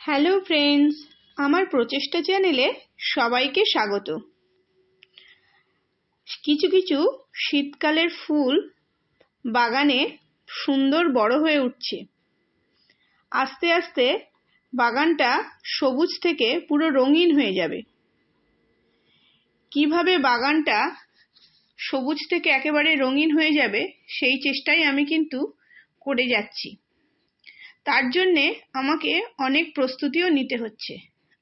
Hello friends, আমার প্রচেষ্টা চ্যানেলে সবাইকে স্বাগত। কিছু কিছু শীতকালের ফুল বাগানে সুন্দর বড় হয়ে উঠছে। আস্তে আস্তে বাগানটা সবুজ থেকে পুরো রঙিন হয়ে যাবে। কিভাবে বাগানটা সবুজ থেকে একেবারে রঙিন হয়ে যাবে সেই চেষ্টাই আমি কিন্তু করে যাচ্ছি। তার জন্যে আমাকে অনেক প্রস্তুতিও নিতে হচ্ছে।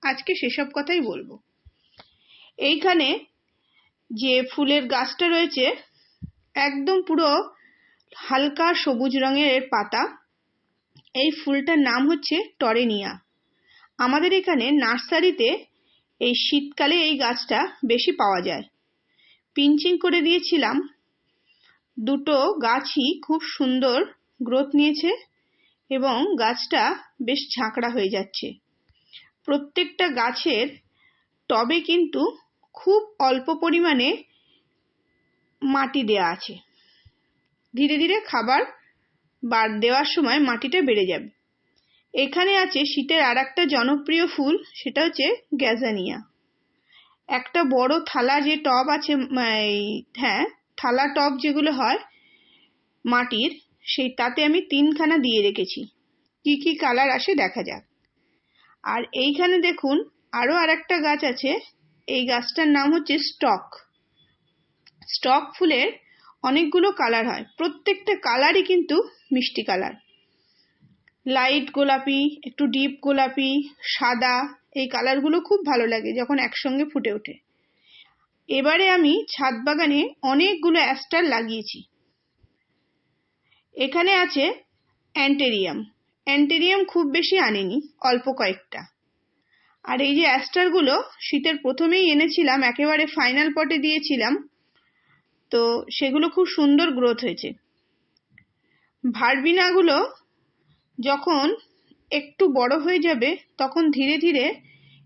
আজকে সেসব কথাই বলবো। এইখানে যে ফুলের গাছটা রয়েছে একদম পুরো হালকা সবুজ রঙের পাতা। এই ফুলটার নাম হচ্ছে টরেনিয়া। আমাদের এখানে নার্সারিতে এই শীতকালে এই গাছটা বেশি পাওয়া যায়। পিঞ্চিং করে দিয়েছিলাম, দুটো গাছই খুব সুন্দর গ্রোথ নিয়েছে এবং গাছটা বেশ ঝাঁকড়া হয়ে যাচ্ছে। প্রত্যেকটা গাছের টবে কিন্তু খুব অল্প পরিমাণে মাটি দেয়া আছে। ধীরে ধীরে খাবার দেওয়ার সময় মাটিটা বেড়ে যাবে। এখানে আছে শীতের আর একটা জনপ্রিয় ফুল, সেটা হচ্ছে গ্যাজানিয়া। একটা বড় থালা যে টব আছে, থালা টব যেগুলো হয় মাটির, সেই তাতে আমি 3খানা দিয়ে রেখেছি। কি কি কালার আসে দেখা যাক। আর এইখানে দেখুন আরো আরেকটা গাছ আছে। এই গাছটার নাম হচ্ছে স্টক। স্টক ফুলের অনেকগুলো কালার হয়, প্রত্যেকটা কালারই কিন্তু মিষ্টি কালার। লাইট গোলাপি, একটু ডিপ গোলাপি, সাদা, এই কালারগুলো খুব ভালো লাগে যখন একসঙ্গে ফুটে ওঠে। এবারে আমি ছাদ বাগানে অনেকগুলো অ্যাস্টার লাগিয়েছি। এখানে আছে অ্যান্টেরিয়াম। অ্যান্টেরিয়াম খুব বেশি আনিনি, অল্প কয়েকটা। আর এই যে অ্যাস্টারগুলো শীতের প্রথমেই এনেছিলাম, একেবারে ফাইনাল পটে দিয়েছিলাম, তো সেগুলো খুব সুন্দর গ্রোথ হয়েছে। ভার্বিনাগুলো যখন একটু বড় হয়ে যাবে তখন ধীরে ধীরে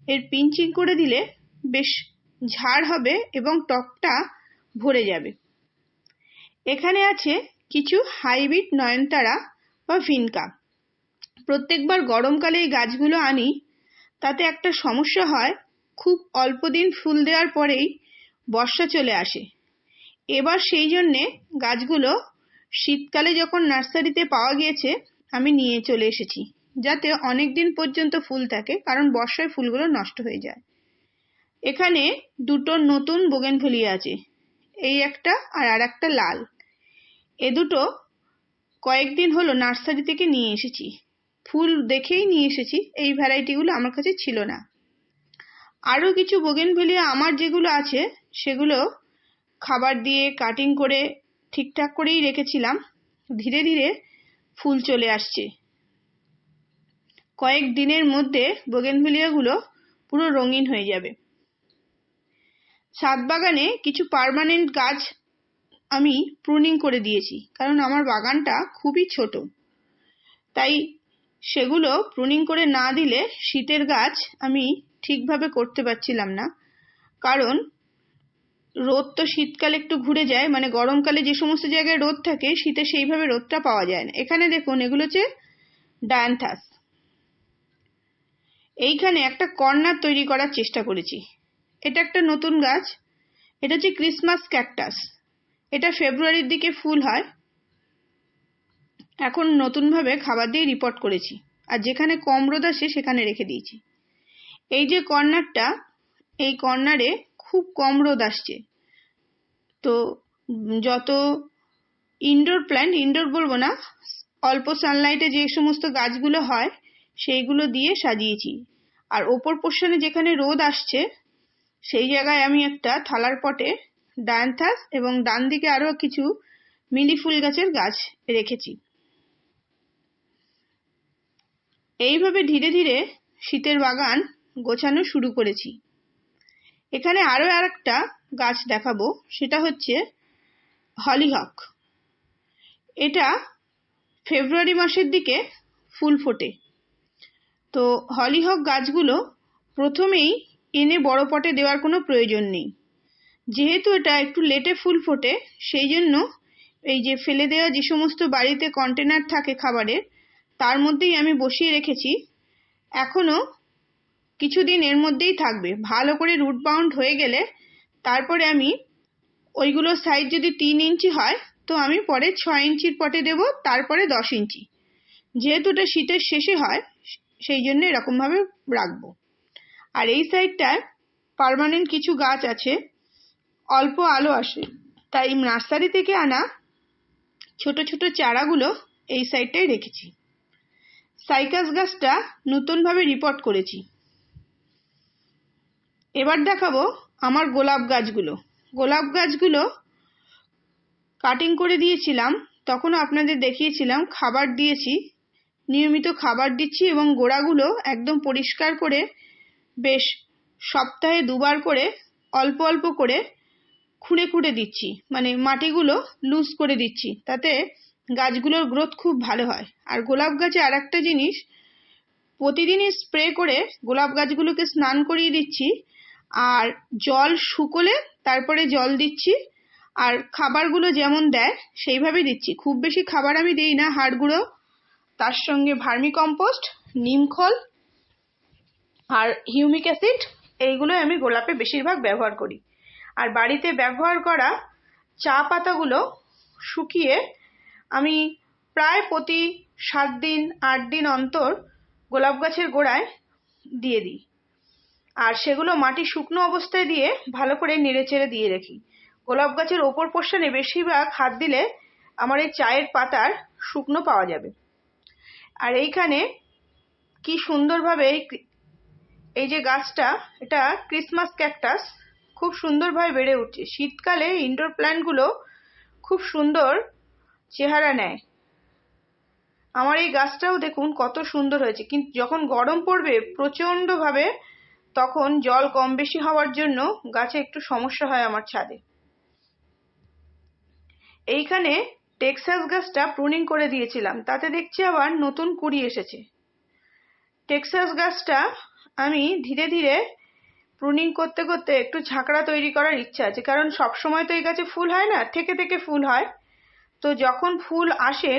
এর পিঞ্চিং করে দিলে বেশ ঝাড় হবে এবং টবটা ভরে যাবে। এখানে আছে কিছু হাইব্রিড নয়নতারা বা ভিনকা। প্রত্যেকবার গরমকালে এই গাছগুলো আনি, তাতে একটা সমস্যা হয়, খুব অল্প দিন ফুল দেওয়ার পরেই বর্ষা চলে আসে। এবার সেই জন্যে গাছগুলো শীতকালে যখন নার্সারিতে পাওয়া গিয়েছে আমি নিয়ে চলে এসেছি, যাতে অনেক দিন পর্যন্ত ফুল থাকে, কারণ বর্ষায় ফুলগুলো নষ্ট হয়ে যায়। এখানে দুটো নতুন বোগেনভেলিয়া আছে, এই একটা আর একটা লাল। এ দুটো কয়েকদিন হলো নার্সারি থেকে নিয়ে এসেছি, ফুল দেখেই নিয়ে এসেছি। এই ভ্যারাইটিগুলো আমার কাছে ছিল না। আরো কিছু বোগেনভেলিয়া আমার যেগুলো আছে সেগুলো খাবার দিয়ে কাটিং করে ঠিকঠাক করেই রেখেছিলাম। ধীরে ধীরে ফুল চলে আসছে। কয়েক দিনের মধ্যে বোগেনভেলিয়াগুলো পুরো রঙিন হয়ে যাবে। ছাদ বাগানে কিছু পার্মানেন্ট গাছ আমি প্রুনিং করে দিয়েছি, কারণ আমার বাগানটা খুবই ছোট। তাই সেগুলো প্রুনিং করে না দিলে শীতের গাছ আমি ঠিকভাবে করতে পারছিলাম না, কারণ রোদ তো শীতকালে একটু ঘুরে যায়, মানে গরমকালে যে সমস্ত জায়গায় রোদ থাকে শীতে সেইভাবে রোদটা পাওয়া যায় না। এখানে দেখুন এগুলো হচ্ছে ডায়ান্থাস। এইখানে একটা কর্নার তৈরি করার চেষ্টা করেছি। এটা একটা নতুন গাছ, এটা হচ্ছে ক্রিসমাস ক্যাকটাস। এটা ফেব্রুয়ারির দিকে ফুল হয়। এখন নতুনভাবে খাবার দিয়ে রিপোর্ট করেছি, আর যেখানে কম রোদ আসে সেখানে রেখে দিয়েছি। এই যে কর্নারটা, এই কর্নারে খুব কম রোদ আসছে, তো যত ইনডোর প্ল্যান্ট, ইনডোর বলবো না, অল্প সানলাইটে যে সমস্ত গাছগুলো হয় সেইগুলো দিয়ে সাজিয়েছি। আর ওপর পোর্শনে যেখানে রোদ আসছে সেই জায়গায় আমি একটা থালার পটে ডায়ান্থাস এবং ডান দিকে আরো কিছু মিলি ফুল গাছের গাছ রেখেছি। এইভাবে ধীরে ধীরে শীতের বাগান গোছানো শুরু করেছি। এখানে আরো আরেকটা গাছ দেখাবো, সেটা হচ্ছে হলিহক। এটা ফেব্রুয়ারি মাসের দিকে ফুল ফোটে। তো হলিহক গাছগুলো প্রথমেই এনে বড় পটে দেওয়ার কোনো প্রয়োজন নেই, যেহেতু এটা একটু লেটে ফুল ফোটে। সেই জন্য এই যে ফেলে দেওয়া যে সমস্ত বাড়িতে কন্টেনার থাকে খাবারের, তার মধ্যেই আমি বসিয়ে রেখেছি এখনো কিছুদিন এর মধ্যেই থাকবে। ভালো করে রুট বাউন্ড হয়ে গেলে তারপরে আমি ওইগুলোর সাইজ যদি 3 ইঞ্চি হয় তো আমি পরে 6 ইঞ্চির পটে দেব, তারপরে 10 ইঞ্চি। যেহেতু এটা শীতের শেষে হয় সেই জন্য এরকমভাবে রাখবো। আর এই সাইডটায় পার্মানেন্ট কিছু গাছ আছে, অল্প আলো আসে, তাই নার্সারি থেকে আনা ছোট ছোট চারাগুলো এই সাইডটায় রেখেছি। সাইকাস গাছটা নতুনভাবে রিপোর্ট করেছি। এবার দেখাবো আমার গোলাপ গাছগুলো। গোলাপ গাছগুলো কাটিং করে দিয়েছিলাম, তখনও আপনাদের দেখিয়েছিলাম। খাবার দিয়েছি, নিয়মিত খাবার দিচ্ছি এবং গোড়াগুলো একদম পরিষ্কার করে বেশ সপ্তাহে 2বার করে অল্প অল্প করে খুঁড়ে খুঁড়ে দিচ্ছি, মানে মাটিগুলো লুজ করে দিচ্ছি, তাতে গাছগুলোর গ্রোথ খুব ভালো হয়। আর গোলাপ গাছে আর একটা জিনিস, প্রতিদিনই স্প্রে করে গোলাপ গাছগুলোকে স্নান করিয়ে দিচ্ছি, আর জল শুকোলে তারপরে জল দিচ্ছি। আর খাবারগুলো যেমন দেয় সেইভাবে দিচ্ছি। খুব বেশি খাবার আমি দিই না, হাড় গুঁড়ো, তার সঙ্গে ভার্মি কম্পোস্ট, নিমখোল আর হিউমিক অ্যাসিড, এইগুলো আমি গোলাপে বেশিরভাগ ব্যবহার করি। আর বাড়িতে ব্যবহার করা চা পাতাগুলো শুকিয়ে আমি প্রায় প্রতি 7 দিন 8 দিন অন্তর গোলাপ গাছের গোড়ায় দিয়ে দিই। আর সেগুলো মাটি শুকনো অবস্থায় দিয়ে ভালো করে নেড়েচেড়ে দিয়ে রাখি। গোলাপ গাছের ওপর পোর্শনে বেশিরভাগ হাত দিলে আমার এই চায়ের পাতার শুকনো পাওয়া যাবে। আর এইখানে কি সুন্দরভাবে এই যে গাছটা, এটা ক্রিসমাস ক্যাকটাস, খুব সুন্দরভাবে বেড়ে উঠছে। শীতকালে ইনডোর প্ল্যান্টগুলো খুব সুন্দর চেহারা নেয়। আমার এই গাছটাও দেখুন কত সুন্দর হয়েছে, কিন্তু যখন গরম পড়বে প্রচন্ডভাবে, তখন জল কম বেশি হওয়ার জন্য গাছে একটু সমস্যা হয় আমার ছাদে। এইখানে টেক্সাস গাছটা প্রুনিং করে দিয়েছিলাম, তাতে দেখছি আবার নতুন কুঁড়ি এসেছে। টেক্সাস গাছটা আমি ধীরে ধীরে প্রুনিং করতে করতে একটু ঝাঁকড়া তৈরি করার ইচ্ছা আছে, কারণ সব সময় তো এই গাছে ফুল হয় না, থেকে থেকে ফুল হয়। তো যখন ফুল আসে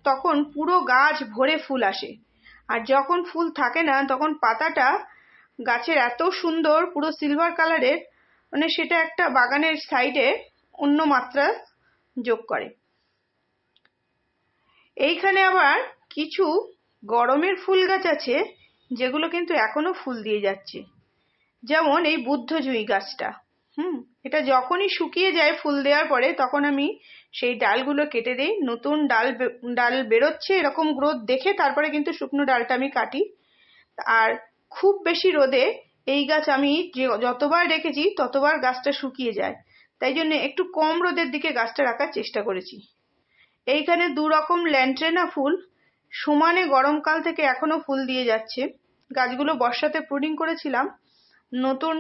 তখন পুরো গাছ ভরে ফুল আসে, আর যখন ফুল থাকে না তখন পাতাটা গাছের এত সুন্দর পুরো সিলভার কালারের, মানে সেটা একটা বাগানের সাইডে অন্য মাত্রা যোগ করে। এইখানে আবার কিছু গরমের ফুল গাছ আছে যেগুলো কিন্তু এখনো ফুল দিয়ে যাচ্ছে, যেমন এই বুদ্ধ জুঁই গাছটা। এটা যখনই শুকিয়ে যায় ফুল দেওয়ার পরে, তখন আমি সেই ডালগুলো কেটে দিই। নতুন ডাল বেরোচ্ছে এরকম গ্রোথ দেখে তারপরে কিন্তু শুকনো ডালটা আমি কাটি। আর খুব বেশি রোদে এই গাছ আমি যতবার রেখেছি ততবার গাছটা শুকিয়ে যায়, তাই জন্য একটু কম রোদের দিকে গাছটা রাখার চেষ্টা করেছি। এইখানে 2 রকম ল্যান্ট্রেনা ফুল সমানে গরমকাল থেকে এখনো ফুল দিয়ে যাচ্ছে। গাছগুলো বর্ষাতে প্রুনিং করেছিলাম, নতুন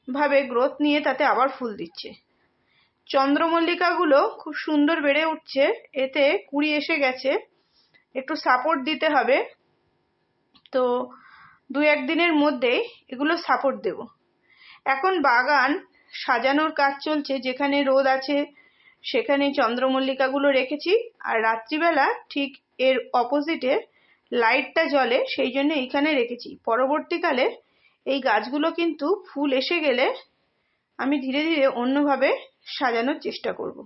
ভাবে গ্রোথ নিয়ে তাতে আবার ফুল দিচ্ছে। চন্দ্রমল্লিকাগুলো খুব সুন্দর বেড়ে উঠছে, এতে কুঁড়ি এসে গেছে, একটু সাপোর্ট দিতে হবে। তো 2-1 দিনের মধ্যে এগুলো সাপোর্ট দেব। এখন বাগান সাজানোর কাজ চলছে, যেখানে রোদ আছে সেখানে চন্দ্রমল্লিকাগুলো রেখেছি, আর রাত্রিবেলা ঠিক এর অপোজিটে লাইটটা জ্বলে, সেই জন্য এইখানে রেখেছি। পরবর্তীকালে এই গাছগুলো কিন্তু ফুল এসে গেলে আমি ধীরে ধীরে অন্যভাবে সাজানোর চেষ্টা করব।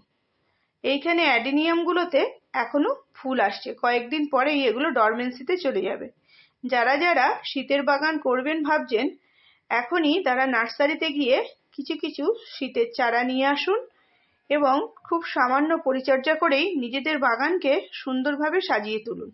এইখানে অ্যাডিনিয়ামগুলোতে এখনো ফুল আসছে, কয়েকদিন পরেই এগুলো ডরমেন্সিতে চলে যাবে। যারা যারা শীতের বাগান করবেন ভাবছেন, এখনই তারা নার্সারিতে গিয়ে কিছু কিছু শীতের চারা নিয়ে আসুন এবং খুব সামান্য পরিচর্যা করেই নিজেদের বাগানকে সুন্দরভাবে সাজিয়ে তুলুন।